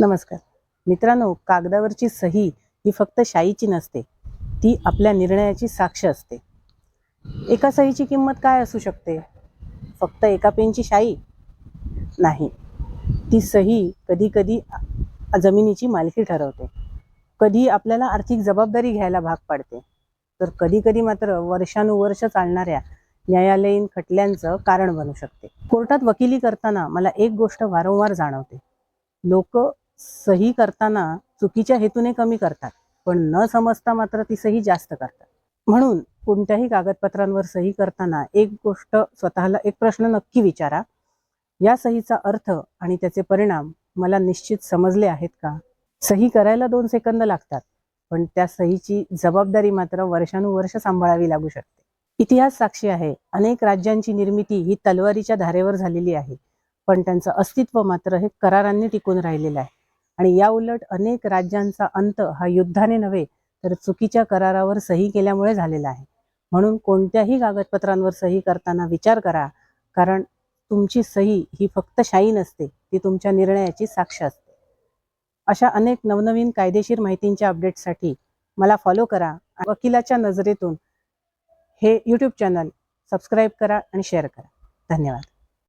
नमस्कार मित्रांनो, कागदावरची सही ही फक्त शाईची नसते, ती आपल्या निर्णयाची साक्ष असते. एका सहीची किंमत काय असू शकते? फक्त एका पेनची शाई नाही. ती सही कधी कधी जमिनीची मालकी ठरवते, कधी आपल्याला आर्थिक जबाबदारी घ्यायला भाग पाडते, तर कधी कधी मात्र वर्षानुवर्ष चालणाऱ्या न्यायालयीन खटल्यांचं कारण बनू शकते. कोर्टात वकिली करताना मला एक गोष्ट वारंवार जाणवते. लोक सही करताना चुकीच्या हेतूने कमी करतात, पण न समजता मात्र ती सही जास्त करतात. म्हणून कोणत्याही कागदपत्रांवर सही करताना एक गोष्ट स्वतःला एक प्रश्न नक्की विचारा. या सहीचा अर्थ आणि त्याचे परिणाम मला निश्चित समजले आहेत का? सही करायला 2 सेकंद लागतात, पण त्या सहीची जबाबदारी मात्र वर्षानुवर्ष सांभाळावी लागू शकते. इतिहास साक्षी आहे, अनेक राज्यांची निर्मिती ही तलवारीच्या धारेवर झालेली आहे, पण त्यांचं अस्तित्व मात्र हे करारांनी टिकून राहिलेलं आहे. आणि या उलट अनेक राज्यांचा अंत हा युद्धाने नव्हे तर चुकीच्या करारावर सही केल्यामुळे झालेला आहे. म्हणून कोणत्याही कागदपत्रांवर सही करताना विचार करा, कारण तुमची सही ही फक्त शाई नसते, ती तुमच्या निर्णयाची साक्ष असते. अशा अनेक नवनवीन कायदेशीर माहितींच्या अपडेट्ससाठी मला फॉलो करा. वकिलाच्या नजरेतून हे यूट्यूब चॅनल सबस्क्राईब करा आणि शेअर करा. धन्यवाद.